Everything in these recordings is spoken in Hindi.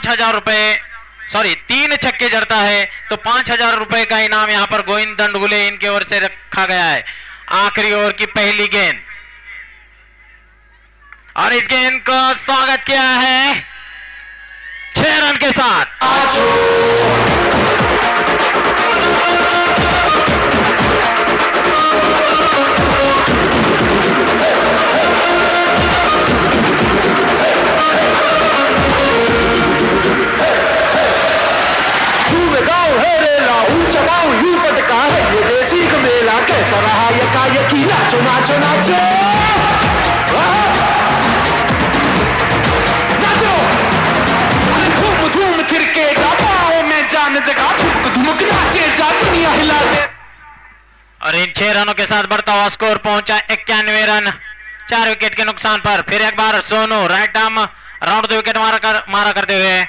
5,000 रुपए, सॉरी 3 छक्के जड़ता है तो 5,000 रुपए का इनाम यहां पर गोविंद दंडगुले इनके ओर से रखा गया है। आखिरी ओवर की पहली गेंद और इस गेंद का स्वागत किया है 6 रन के साथ। कैसा रहा यकायकी नाचो नाचो नाचो नाचो, धूम धूम क्रिकेट पाओ में जान जगह धुमक धुमक नाचे जा दुनिया हिला दे। और इन 6 रनों के साथ बढ़ता हुआ स्कोर पहुंचा 91 रन 4 विकेट के नुकसान पर। फिर एक बार Sonu right arm round 2 wicket मारा करते हुए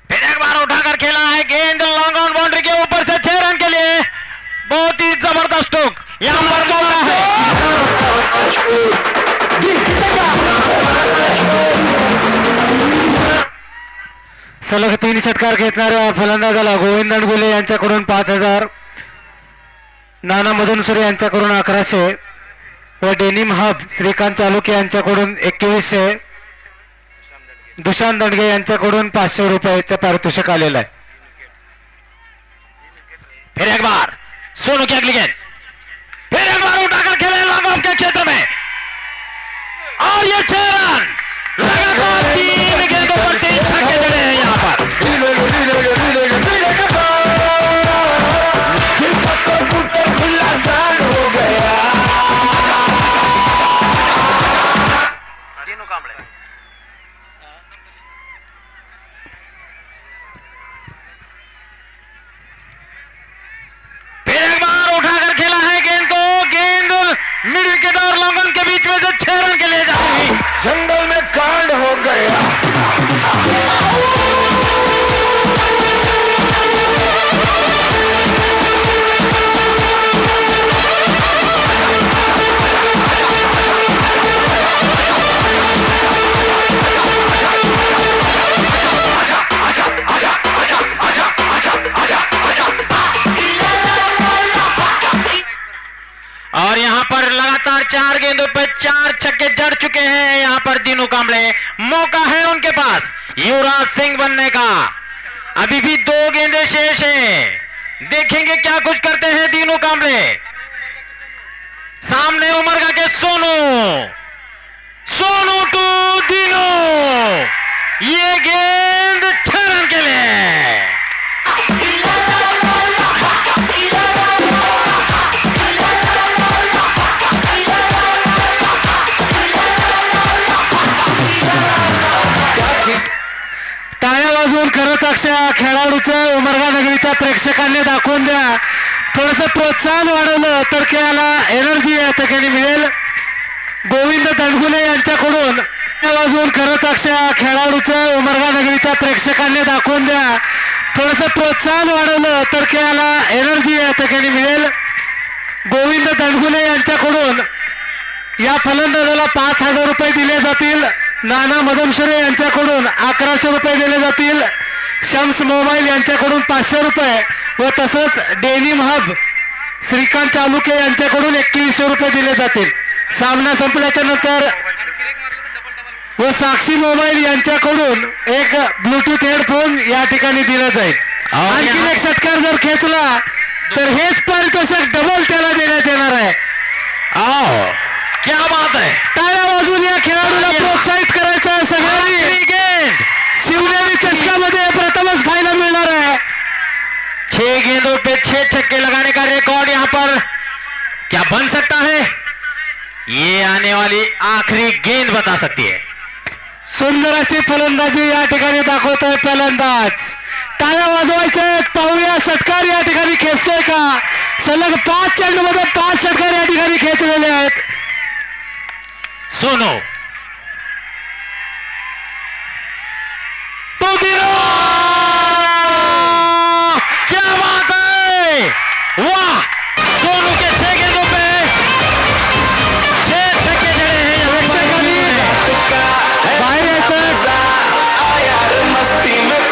फिर एक बार उठाकर खेला है गेंद लॉन्ग ऑन बाउंड्री के ऊपर से 6 रन के लिए। बहुत ही जबरदस्त हुक यहां पर मौका है। सलग 3 षटकार घेतणाऱ्या फलंदाजाला गोविंद दंडगुले यांच्याकडून 5,000, नाना मधुनसुरे यांच्याकडून 1100 व डेनिम हब श्रीकांत चालुके यांच्याकडून 2100, दुशांत दंडगे यांच्याकडून 500 रुपयाचं पारितोषिक आलेलं आहे। फिर एक बार सोनू की अगली गेंद, फिर एक बार उठाकर खेले लॉन्ग ऑफ के क्षेत्र में और ये 6 रन लगातार 3 गेंदों पर 3 छक्के जड़े हैं यहां पर। हो गया तीनों कामड़े। मिड विकेट और लॉन्ग ऑन के बीच में से 6 रन के लिए जाती जंगल में कांड हो गया। और यहां पर लगातार 4 गेंदों पे 4 छक्के जड़ चुके हैं यहां पर दीनू कांबले। मौका है उनके पास युवराज सिंह बनने का। अभी भी 2 गेंदें शेष हैं, देखेंगे क्या कुछ करते हैं दीनू कांबले। सामने उमरगा के सोनू टू दीनू, ये गेंद 6 रन के लिए। टाळ्या वाजवून खरंच अशा खेळाडूचं उमरगा नगरीच्या प्रेक्षकांनी दाखवून द्या। थोडंसं प्रोत्साहन वाढवलं तर खेळाला एनर्जी या ठिकाणी मिळेल। गोविंद दंडगुले यांच्याकडून टाळ्या वाजवून खरंच अशा खेळाडूचं उमरगा नगरीच्या प्रेक्षकांनी दाखवून द्या। थोडंसं प्रोत्साहन वाढवलं तर खेळाला एनर्जी या ठिकाणी मिळेल। गोविंद दंडगुले यांच्याकडून या फलंदाजाला 5,000 रुपये दिले जातील। नाना मधुनसुरे यांच्याकडून 1100 रुपये दिले जातील। शम्स मोबाईल यांच्याकडून 500 रुपये व तसंच डेनिम हब श्रीकांत चालुके यांच्याकडून 2100 रुपये दिले जातील। सामना संपल्याच्या नंतर व साक्षी मोबाईल यांच्याकडून एक ब्लूटूथ हेडफोन या ठिकाणी दिला जाईल। आणखी एक षटकार जर खेचला तर हेच पारितोषिक डबल त्याला देण्यात येणार आहे। क्या बात है, टाळ्या वाजवून या खेळाडूला प्रोत्साहित करायचं आहे सगळ्यांनी। गेंद शिवनेरी चषकामध्ये प्रथमच फायदा मिळणार है। 6 गेंदों पे 6 छक्के लगाने का रिकॉर्ड यहां पर क्या बन सकता है, ये आने वाली आखिरी गेंद बता सकती है। सुंदर अशी फलंदाजी या ठिकाणी दाखवतोय फलंदाज। टाळ्या वाजवायच्या, पाहूया षटकार या ठिकाणी खेचतोय का। सलग 5 चेंडूमध्ये 5 षटकार या ठिकाणी खेचलेले आहेत। सोनू तो क्या बात है, वाह। सोनू के 6 गेंदों पे 6 छक्के जड़े हैं। बाहेर यायचं मस्ती में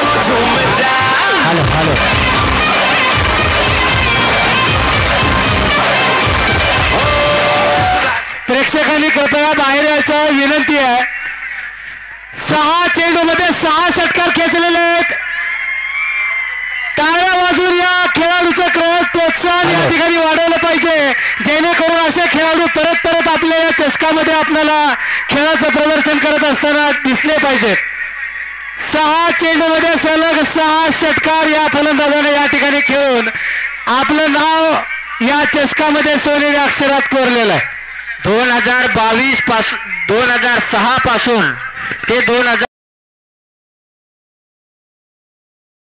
प्रेक्षकांनी कृपया बाहेर यायचं विनंती आहे. 6 चेंडूमध्ये 6 षटकार खेचलेले आहेत. टाळ्या वाजून या खेळाडूचं प्रोत्साहन या ठिकाणी वाढवलं पाहिजे, जेणेकरून असे खेळाडू परत परत आपल्या या चषकामध्ये आपल्याला खेळाचं प्रदर्शन करत असताना दिसले पाहिजेत. 6 चेंडूमध्ये सलग 6 षटकार या फलंदाजाने या ठिकाणी खेळून आपलं नाव या चषकामध्ये सोनेरी अक्षरात कोरलेलं आहे. 2022 पासून 2006 पासून ते 2000